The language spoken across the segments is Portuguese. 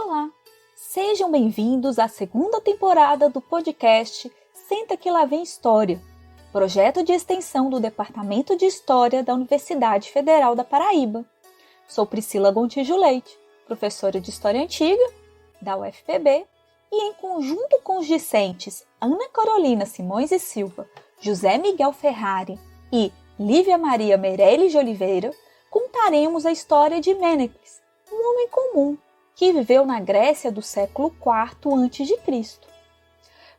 Olá! Sejam bem-vindos à segunda temporada do podcast Senta que lá vem História, projeto de extensão do Departamento de História da Universidade Federal da Paraíba. Sou Priscila Gontijo Leite, professora de História Antiga da UFPB, e em conjunto com os discentes Ana Carolina Simões e Silva, José Miguel Ferrari e Lívia Maria Meirelles de Oliveira, contaremos a história de Mènecles, um homem comum que viveu na Grécia do século IV a.C.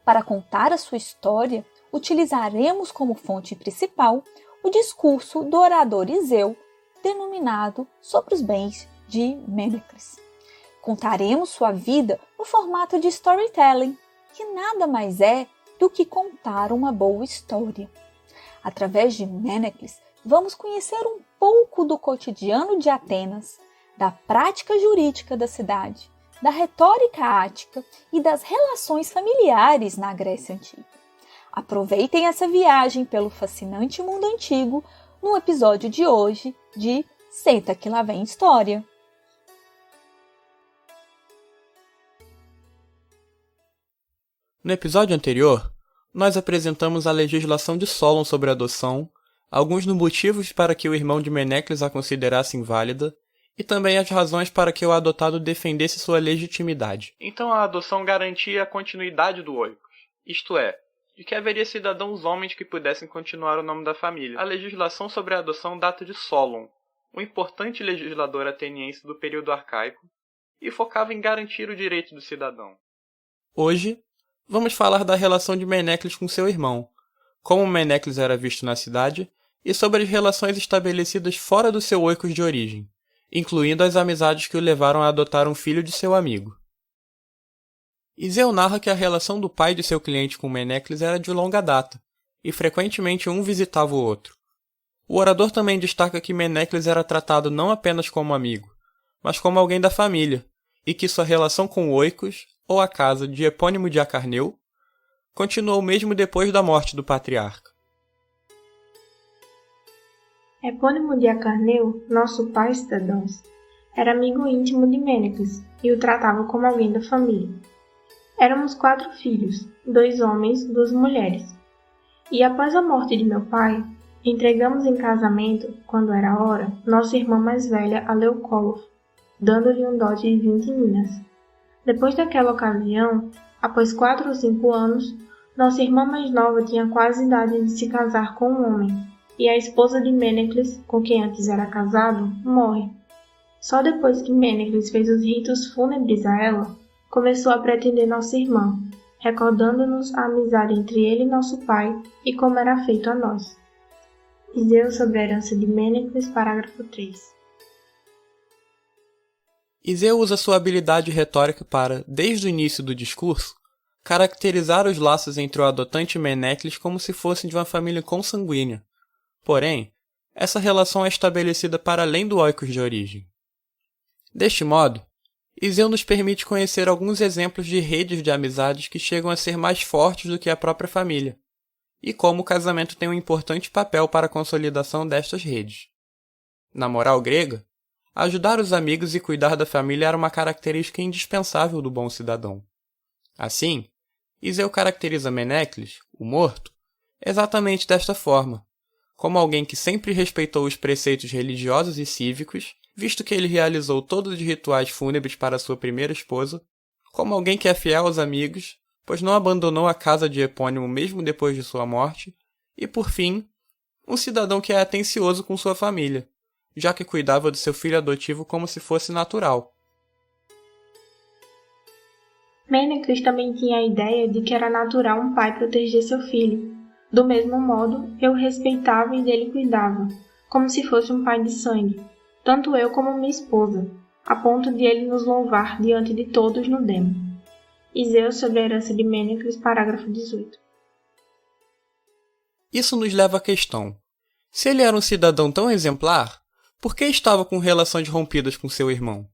Para contar a sua história, utilizaremos como fonte principal o discurso do orador Iseu, denominado Sobre os Bens de Mènecles. Contaremos sua vida no formato de storytelling, que nada mais é do que contar uma boa história. Através de Mènecles, vamos conhecer um pouco do cotidiano de Atenas, da prática jurídica da cidade, da retórica ática e das relações familiares na Grécia Antiga. Aproveitem essa viagem pelo fascinante mundo antigo no episódio de hoje de Senta que lá vem História. No episódio anterior, nós apresentamos a legislação de Solon sobre a adoção, alguns dos motivos para que o irmão de Mènecles a considerasse inválida, e também as razões para que o adotado defendesse sua legitimidade. Então a adoção garantia a continuidade do oikos, isto é, de que haveria cidadãos homens que pudessem continuar o nome da família. A legislação sobre a adoção data de Solon, um importante legislador ateniense do período arcaico, e focava em garantir o direito do cidadão. Hoje, vamos falar da relação de Mènecles com seu irmão, como Mènecles era visto na cidade, e sobre as relações estabelecidas fora do seu oikos de origem, incluindo as amizades que o levaram a adotar um filho de seu amigo. Iseu narra que a relação do pai de seu cliente com Mènecles era de longa data, e frequentemente um visitava o outro. O orador também destaca que Mènecles era tratado não apenas como amigo, mas como alguém da família, e que sua relação com Oikos, ou a casa de Epônimo de Acarneu, continuou mesmo depois da morte do patriarca. Epônimo de Acarneu, nosso pai cidadãos, era amigo íntimo de Mènecles e o tratava como alguém da família. Éramos 4 filhos, 2 homens, 2 mulheres. E após a morte de meu pai, entregamos em casamento, quando era hora, nossa irmã mais velha a Leucólogo, dando-lhe um dote de 20 minas. Depois daquela ocasião, após 4 ou 5 anos, nossa irmã mais nova tinha quase idade de se casar com um homem, e a esposa de Mènecles, com quem antes era casado, morre. Só depois que Mènecles fez os ritos fúnebres a ela, começou a pretender nossa irmã, recordando-nos a amizade entre ele e nosso pai e como era feito a nós. Iseu sobre a herança de Mènecles, parágrafo 3. Iseu usa sua habilidade retórica para, desde o início do discurso, caracterizar os laços entre o adotante e Mènecles como se fossem de uma família consanguínea. Porém, essa relação é estabelecida para além do oikos de origem. Deste modo, Iseu nos permite conhecer alguns exemplos de redes de amizades que chegam a ser mais fortes do que a própria família, e como o casamento tem um importante papel para a consolidação destas redes. Na moral grega, ajudar os amigos e cuidar da família era uma característica indispensável do bom cidadão. Assim, Iseu caracteriza Mènecles, o morto, exatamente desta forma, como alguém que sempre respeitou os preceitos religiosos e cívicos, visto que ele realizou todos os rituais fúnebres para sua primeira esposa, como alguém que é fiel aos amigos, pois não abandonou a casa de Epônimo mesmo depois de sua morte, e, por fim, um cidadão que é atencioso com sua família, já que cuidava do seu filho adotivo como se fosse natural. Mènecles também tinha a ideia de que era natural um pai proteger seu filho. Do mesmo modo, eu o respeitava e dele cuidava, como se fosse um pai de sangue, tanto eu como minha esposa, a ponto de ele nos louvar diante de todos no demo. Iseu sobre a herança de Mènecles, parágrafo 18. Isso nos leva à questão: se ele era um cidadão tão exemplar, por que estava com relações rompidas com seu irmão?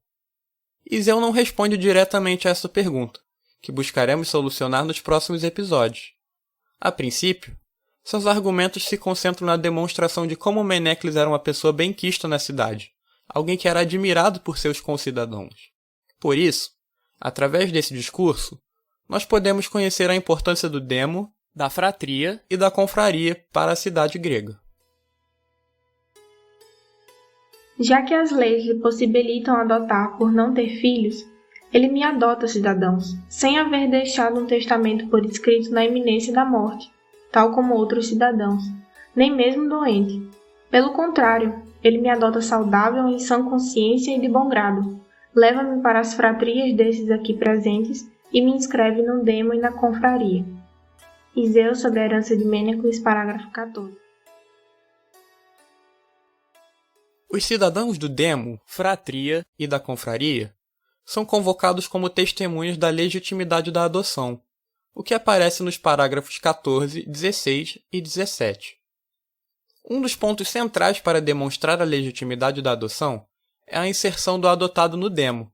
Iseu não responde diretamente a essa pergunta, que buscaremos solucionar nos próximos episódios. A princípio, seus argumentos se concentram na demonstração de como Mènecles era uma pessoa benquista na cidade, alguém que era admirado por seus concidadãos. Por isso, Através desse discurso, nós podemos conhecer a importância do demo, da fratria e da confraria para a cidade grega. Já que as leis lhe possibilitam adotar por não ter filhos, ele me adota cidadãos, sem haver deixado um testamento por escrito na iminência da morte, tal como outros cidadãos, nem mesmo doente. Pelo contrário, ele me adota saudável, em sã consciência e de bom grado. Leva-me para as fratrias desses aqui presentes e me inscreve no demo e na confraria. Iseu sobre a herança de Mênecles, parágrafo 14. Os cidadãos do demo, fratria e da confraria são convocados como testemunhas da legitimidade da adoção, o que aparece nos parágrafos 14, 16 e 17. Um dos pontos centrais para demonstrar a legitimidade da adoção é a inserção do adotado no demo.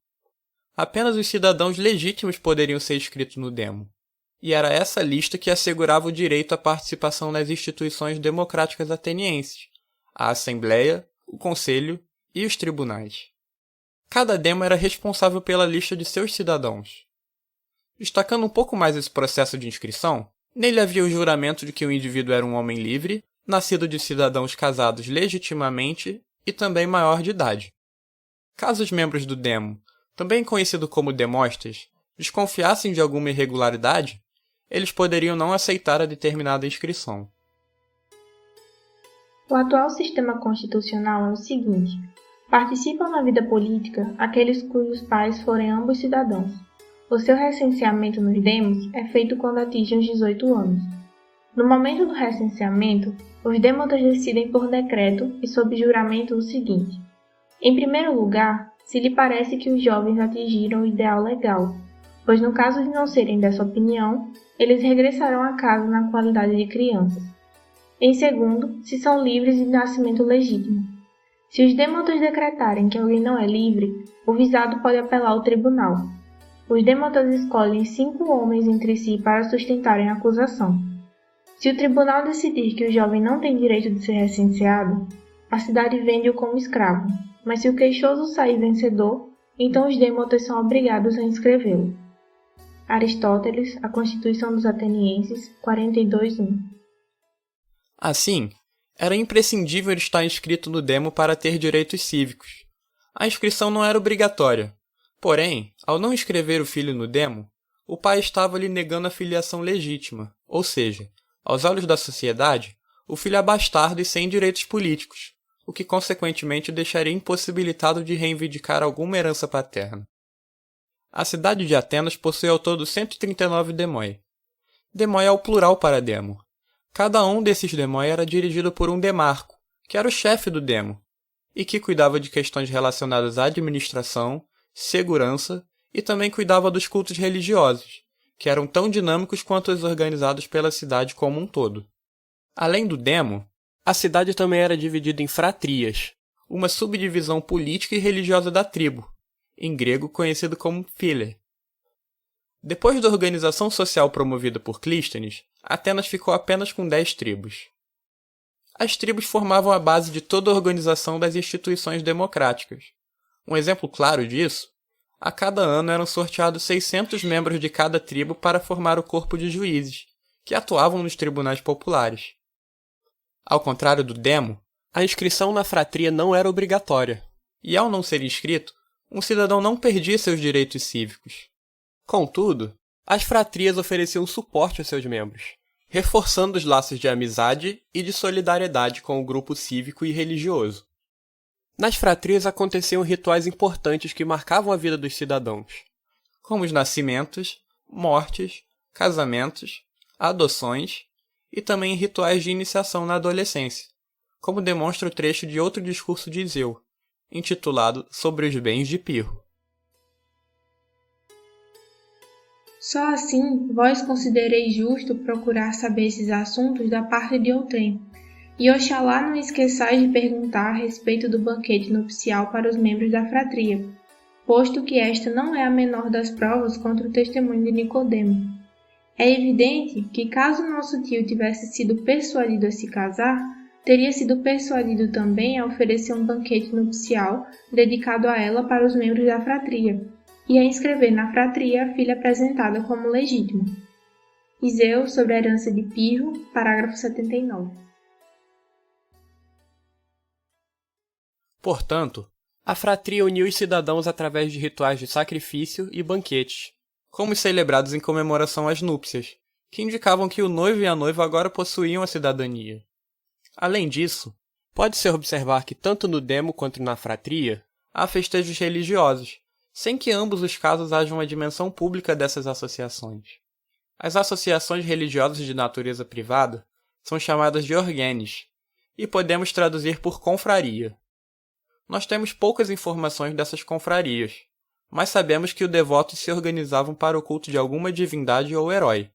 Apenas os cidadãos legítimos poderiam ser inscritos no demo, e era essa lista que assegurava o direito à participação nas instituições democráticas atenienses, a Assembleia, o Conselho e os tribunais. Cada demo era responsável pela lista de seus cidadãos. Destacando um pouco mais esse processo de inscrição, nele havia o juramento de que o indivíduo era um homem livre, nascido de cidadãos casados legitimamente e também maior de idade. Caso os membros do demo, também conhecido como demóstas, desconfiassem de alguma irregularidade, eles poderiam não aceitar a determinada inscrição. O atual sistema constitucional é o seguinte: participam na vida política aqueles cujos pais forem ambos cidadãos. O seu recenseamento nos demos é feito quando atingem os 18 anos. No momento do recenseamento, os dêmotas decidem por decreto e sob juramento o seguinte: em primeiro lugar, se lhe parece que os jovens atingiram o ideal legal, pois no caso de não serem dessa opinião, eles regressarão a casa na qualidade de crianças. Em segundo, se são livres de nascimento legítimo. Se os dêmotas decretarem que alguém não é livre, o visado pode apelar ao tribunal. Os dêmotas escolhem 5 homens entre si para sustentarem a acusação. Se o tribunal decidir que o jovem não tem direito de ser recenseado, a cidade vende-o como escravo, mas se o queixoso sair vencedor, então os dêmotas são obrigados a inscrevê-lo. Aristóteles, A Constituição dos Atenienses, 42:1. Assim, era imprescindível estar inscrito no demo para ter direitos cívicos. A inscrição não era obrigatória. Porém, ao não inscrever o filho no demo, o pai estava lhe negando a filiação legítima, ou seja, aos olhos da sociedade, o filho é bastardo e sem direitos políticos, o que consequentemente o deixaria impossibilitado de reivindicar alguma herança paterna. A cidade de Atenas possui ao todo 139 demói. Demói é o plural para demo. Cada um desses demói era dirigido por um demarco, que era o chefe do demo, e que cuidava de questões relacionadas à administração, segurança e também cuidava dos cultos religiosos, que eram tão dinâmicos quanto os organizados pela cidade como um todo. Além do demo, a cidade também era dividida em fratrias, uma subdivisão política e religiosa da tribo, em grego conhecido como phile. Depois da organização social promovida por Clístenes, Atenas ficou apenas com 10 tribos. As tribos formavam a base de toda a organização das instituições democráticas. Um exemplo claro disso, a cada ano eram sorteados 600 membros de cada tribo para formar o corpo de juízes, que atuavam nos tribunais populares. Ao contrário do demo, a inscrição na fratria não era obrigatória, e ao não ser inscrito, um cidadão não perdia seus direitos cívicos. Contudo, as fratrias ofereciam suporte aos seus membros, reforçando os laços de amizade e de solidariedade com o grupo cívico e religioso. Nas fratrias aconteciam rituais importantes que marcavam a vida dos cidadãos, como os nascimentos, mortes, casamentos, adoções e também rituais de iniciação na adolescência, como demonstra o trecho de outro discurso de Iseu, intitulado Sobre os Bens de Pirro. Só assim vós considereis justo procurar saber esses assuntos da parte de outrem, e oxalá não esqueçais de perguntar a respeito do banquete nupcial para os membros da fratria, posto que esta não é a menor das provas contra o testemunho de Nicodemo. É evidente que caso nosso tio tivesse sido persuadido a se casar, teria sido persuadido também a oferecer um banquete nupcial dedicado a ela para os membros da fratria. e a inscrever na fratria a filha apresentada como legítima. Iseu sobre a herança de Pirro, parágrafo 79. Portanto, a fratria uniu os cidadãos através de rituais de sacrifício e banquetes, como os celebrados em comemoração às núpcias, que indicavam que o noivo e a noiva agora possuíam a cidadania. Além disso, pode-se observar que tanto no demo quanto na fratria há festejos religiosos, sem que ambos os casos haja uma dimensão pública dessas associações. As associações religiosas de natureza privada são chamadas de orgenes, e podemos traduzir por confraria. Nós temos poucas informações dessas confrarias, mas sabemos que os devotos se organizavam para o culto de alguma divindade ou herói.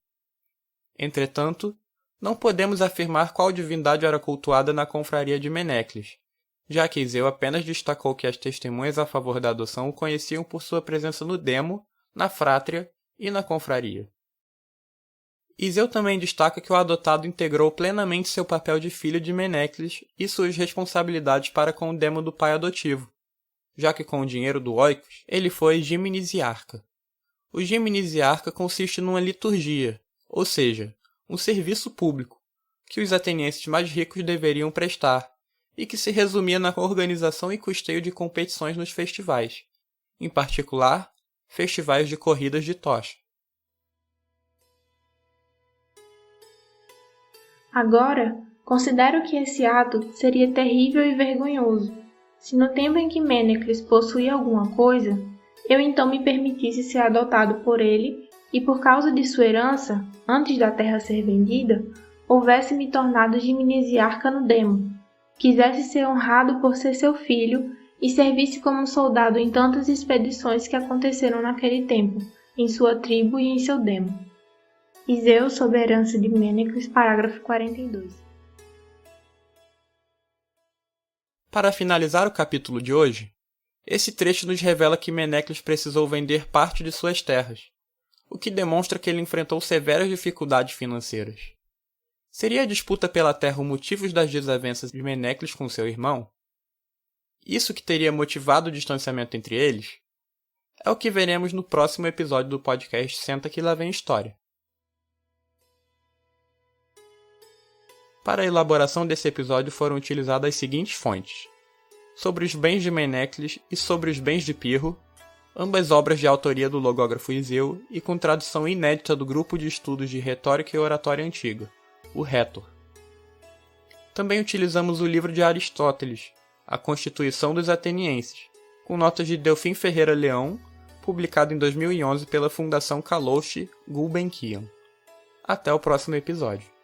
Entretanto, não podemos afirmar qual divindade era cultuada na confraria de Menecles, já que Iseu apenas destacou que as testemunhas a favor da adoção o conheciam por sua presença no demo, na frátria e na confraria. Iseu também destaca que o adotado integrou plenamente seu papel de filho de Menecles e suas responsabilidades para com o demo do pai adotivo, já que com o dinheiro do oikos ele foi giminisiarca. O giminisiarca consiste numa liturgia, ou seja, um serviço público, que os atenienses mais ricos deveriam prestar, e que se resumia na organização e custeio de competições nos festivais, em particular, festivais de corridas de tocha. Agora, considero que esse ato seria terrível e vergonhoso, se no tempo em que Menecles possuía alguma coisa, eu então me permitisse ser adotado por ele e por causa de sua herança, antes da terra ser vendida, houvesse me tornado giminisiarca no demo, quisesse ser honrado por ser seu filho e servisse como soldado em tantas expedições que aconteceram naquele tempo, em sua tribo e em seu demo. Iseu sob a herança de Menecles, parágrafo 42. Para finalizar o capítulo de hoje, esse trecho nos revela que Menecles precisou vender parte de suas terras, o que demonstra que ele enfrentou severas dificuldades financeiras. Seria a disputa pela terra o motivo das desavenças de Menecles com seu irmão? Isso que teria motivado o distanciamento entre eles? É o que veremos no próximo episódio do podcast Senta que lá vem história. Para a elaboração desse episódio foram utilizadas as seguintes fontes: Sobre os bens de Menecles e Sobre os bens de Pirro, ambas obras de autoria do logógrafo Iseu e com tradução inédita do Grupo de Estudos de Retórica e Oratória Antiga, o Rhetor. Também utilizamos o livro de Aristóteles, A Constituição dos Atenienses, com notas de Delfim Ferreira Leão, publicado em 2011 pela Fundação Kalouste Gulbenkian. Até o próximo episódio.